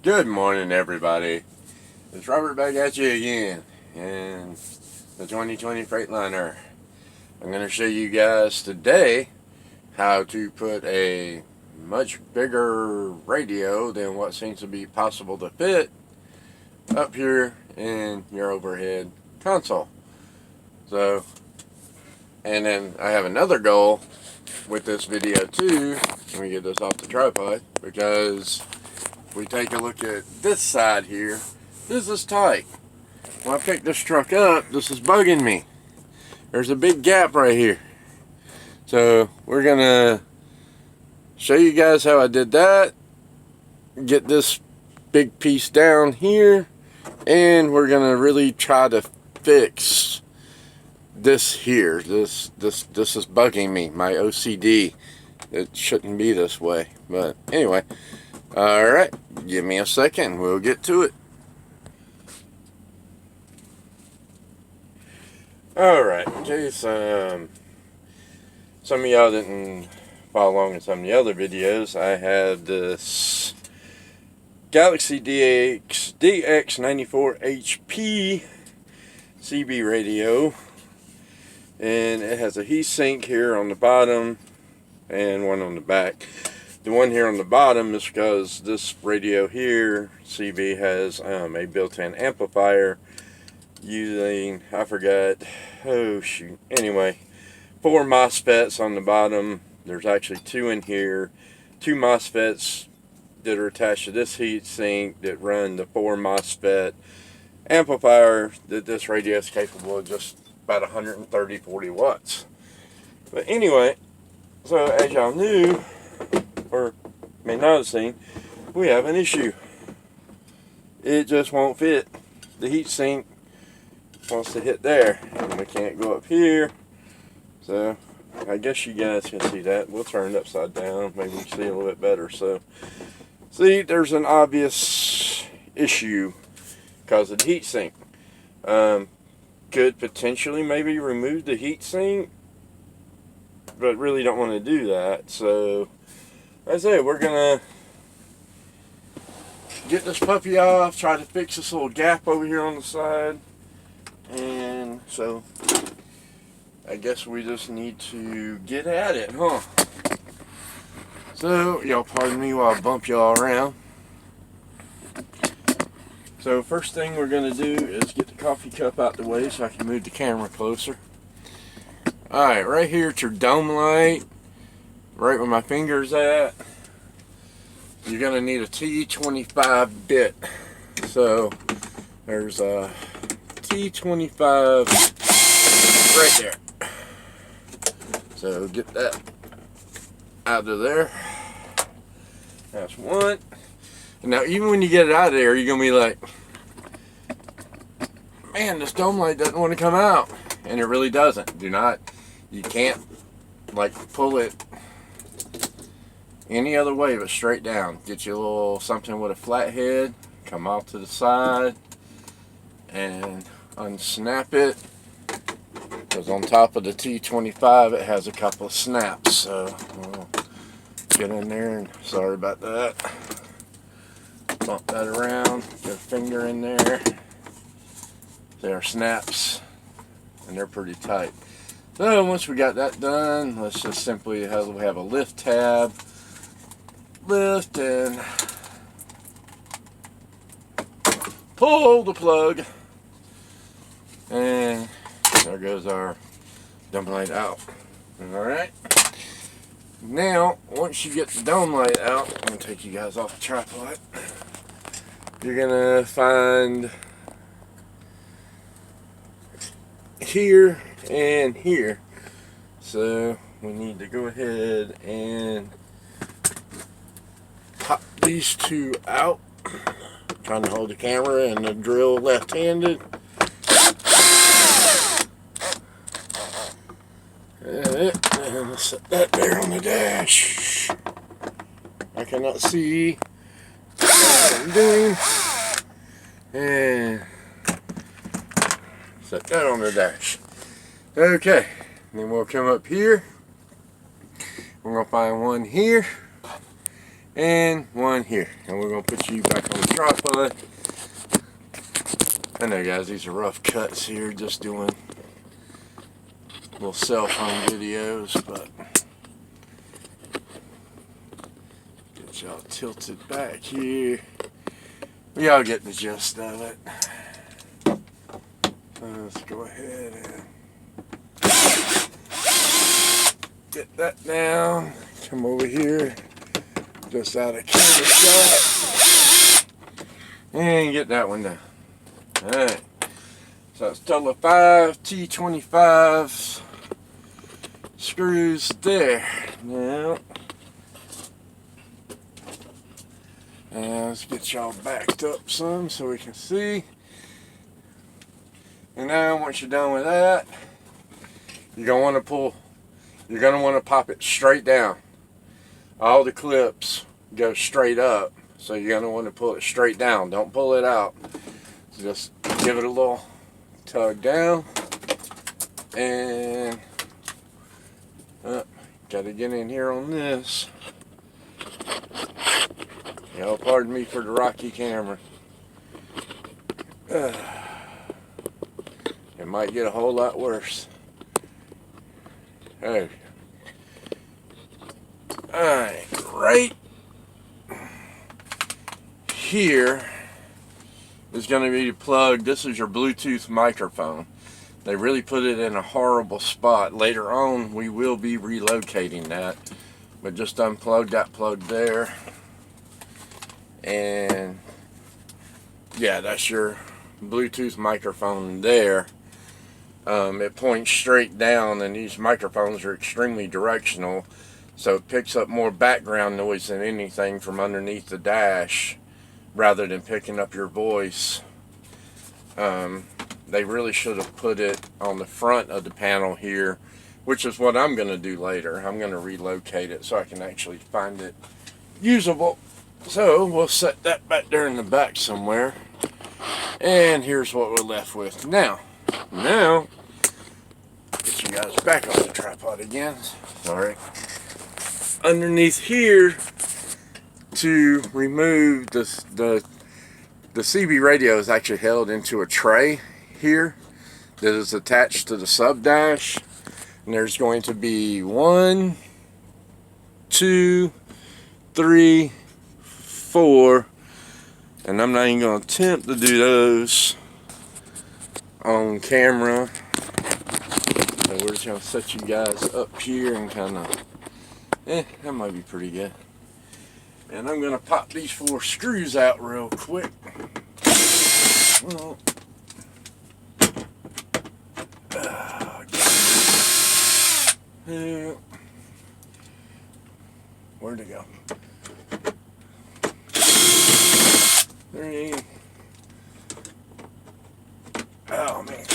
Good morning, everybody. It's Robert back at you again in the 2020 Freightliner. I'm going to show you guys today how to put a much bigger radio than what seems to be possible to fit up here in your overhead console. So, and then I have another goal with this video too. Let me get this off the tripod, because we take a look at this side here. This is tight. When I pick this truck up, this is bugging me. There's a big gap right here. So we're gonna show you guys how I did that, get this big piece down here, and we're gonna really try to fix this here. This is bugging me, my OCD. It shouldn't be this way, but anyway. Alright, give me a second, we'll get to it. Alright, in case some of y'all didn't follow along in some of the other videos, I had this Galaxy DX94HP CB radio, and it has a heat sink here on the bottom and one on the back. The one here on the bottom is because this radio here, CB, has a built-in amplifier using, I forgot, oh shoot, anyway, 4 MOSFETs on the bottom. There's actually 2 in here, 2 MOSFETs that are attached to this heat sink that run the 4 MOSFET amplifier that this radio is capable of, just about 130-40 watts. But anyway, so as y'all knew, or may not have seen, we have an issue. It just won't fit. The heat sink wants to hit there, and we can't go up here. So I guess you guys can see that. We'll turn it upside down, maybe you can see a little bit better. So see, there's an obvious issue because of the heat sink. Could potentially maybe remove the heat sink, but really don't want to do that. So like I say, we're gonna get this puppy off, try to fix this little gap over here on the side, and so I guess we just need to get at it, huh? So y'all pardon me while I bump y'all around. So first thing we're gonna do is get the coffee cup out the way so I can move the camera closer. Alright, right here at your dome light, right where my finger's at, you're going to need a T25 bit. So there's a T25 right there. So get that out of there. That's one. And now even when you get it out of there, you're going to be like, man, this dome light doesn't want to come out. And it really doesn't. You can't like pull it any other way but straight down. Get you a little something with a flat head, come off to the side and unsnap it, because on top of the T25 it has a couple of snaps. So we'll get in there, and sorry about that, bump that around, get a finger in there. There are snaps and they're pretty tight. So once we got that done, let's just simply have a lift tab. Lift and pull the plug, and there goes our dome light out. Alright, now once you get the dome light out, I'm going to take you guys off the tripod. You're going to find here and here, so we need to go ahead and pop these 2 out. Trying to hold the camera and the drill left-handed. And let's set that there on the dash. I cannot see what I'm doing. And set that on the dash. Okay, then we'll come up here. We're going to find one here. and one here. And we're going to put you back on the tripod. I know, guys, these are rough cuts here, just doing little cell phone videos, but get y'all tilted back here. We all get the gist of it. Let's go ahead and get that down. Come over here, just out of camera shot, and get that one down. Alright, so it's a total of 5 T25 screws there. Now, let's get y'all backed up some so we can see. And now, once you're done with that, you're gonna want to pop it straight down. All the clips go straight up, so you're gonna want to pull it straight down. Don't pull it out. Just give it a little tug down, and gotta get in here on this. Y'all pardon me for the rocky camera. It might get a whole lot worse. Hey. Alright, right here is going to be plugged. This is your Bluetooth microphone. They really put it in a horrible spot. Later on, we will be relocating that. But just unplug that plug there. And yeah, that's your Bluetooth microphone there. It points straight down, and these microphones are extremely directional. So it picks up more background noise than anything from underneath the dash, rather than picking up your voice. They really should have put it on the front of the panel here, which is what I'm going to do later. I'm going to relocate it so I can actually find it usable. So we'll set that back there in the back somewhere. And here's what we're left with now. Now, get you guys back on the tripod again. Sorry. Underneath here, to remove the CB radio is actually held into a tray here that is attached to the sub dash, and there's going to be 1, 2, 3, 4, and I'm not even going to attempt to do those on camera. So we're just going to set you guys up here and kind of, that might be pretty good. And I'm going to pop these 4 screws out real quick. Well, where'd it go? 3. Oh man.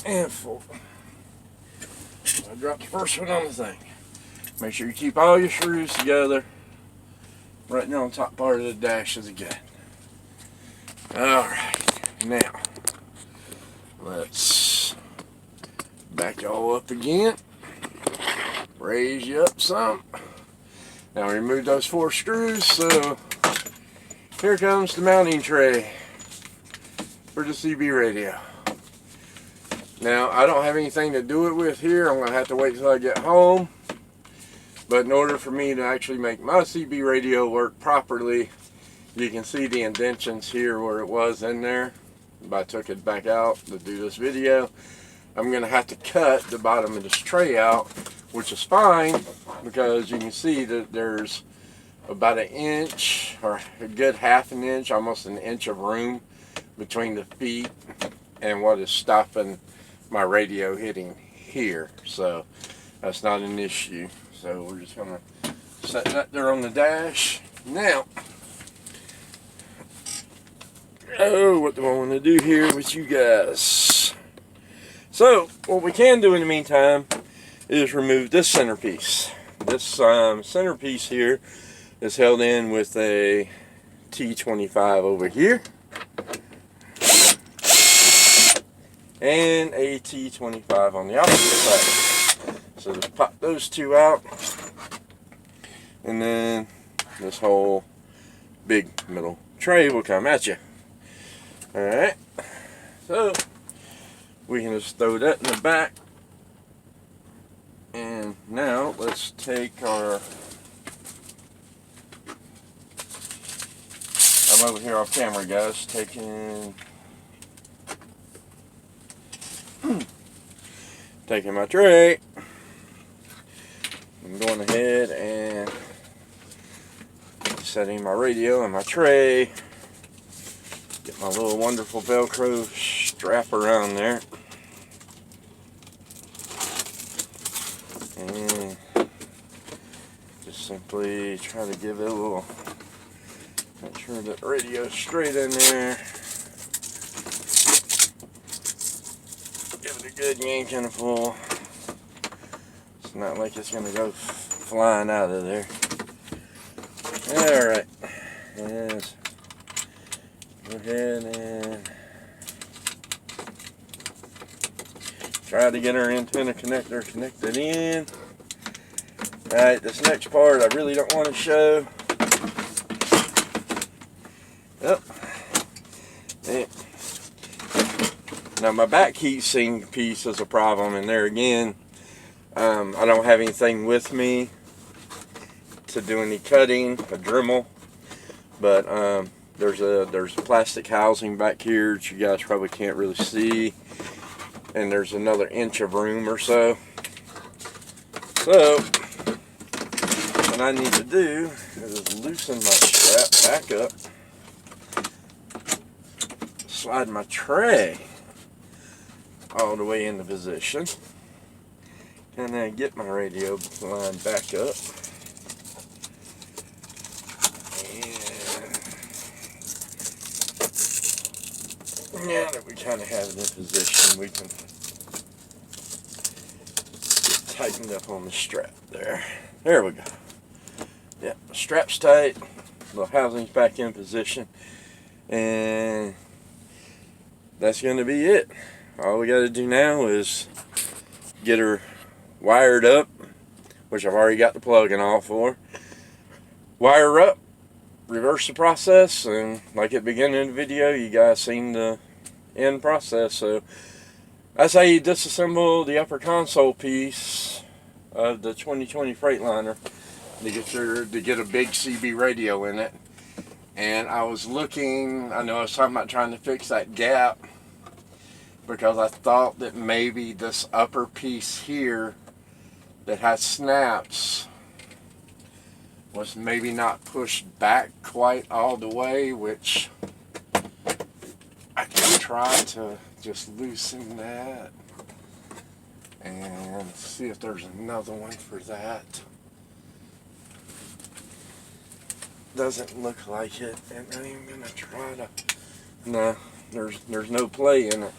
And 4. I dropped the first one on the thing. Make sure you keep all your screws together. Right there on the top part of the dash is good. Alright, now let's back y'all up again. Raise you up some. Now remove those 4 screws, so here comes the mounting tray for the CB radio. Now I don't have anything to do it with here. I'm going to have to wait till I get home. But in order for me to actually make my CB radio work properly, you can see the indentions here where it was in there. I took it back out to do this video. I'm going to have to cut the bottom of this tray out, which is fine because you can see that there's about 1 inch or a good 1/2 inch, almost 1 inch of room between the feet and what is stopping my radio hitting here. So that's not an issue. So we're just going to set that there on the dash. Now, what do I want to do here with you guys? So, what we can do in the meantime is remove this centerpiece. This centerpiece here is held in with a T25 over here. And a T25 on the opposite side. So just pop those 2 out. And then this whole big middle tray will come at you. Alright, so we can just throw that in the back. And now let's take our, I'm over here off camera, guys, taking my tray. I'm going ahead and setting my radio in my tray. Get my little wonderful Velcro strap around there. And just simply try to give it a little, make sure that the radio's straight in there. Give it a good yank and a pull. It's not like it's going to go flying out of there. Alright. Yes. Go ahead and try to get our antenna connector connected in. Alright, this next part I really don't want to show. Yep. Yeah. Now my back heatsink piece is a problem, and there again, I don't have anything with me to do any cutting, a Dremel, but there's a plastic housing back here that you guys probably can't really see, and there's another inch of room or so. So what I need to do is loosen my strap back up, slide my tray all the way into position, and then get my radio line back up. And now that we kind of have it in position, we can get tightened up on the strap there. There we go. Yeah, the strap's tight, the housing's back in position, and that's going to be it. All we got to do now is get her wired up, which I've already got the plug and all for. Wire her up, reverse the process, and like at the beginning of the video, you guys seen the end process. So that's how you disassemble the upper console piece of the 2020 Freightliner to get a big CB radio in it. And I was looking, I know I was talking about trying to fix that gap, because I thought that maybe this upper piece here that has snaps was maybe not pushed back quite all the way, which I can try to just loosen that and see if there's another one for that. Doesn't look like it, and I'm gonna try to, no, there's no play in it.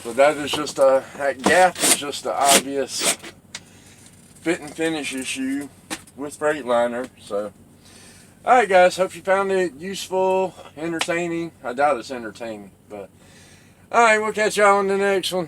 But that is just that gap is just an obvious fit and finish issue with Freightliner. So, alright guys, hope you found it useful, entertaining. I doubt it's entertaining, but alright, we'll catch y'all on the next one.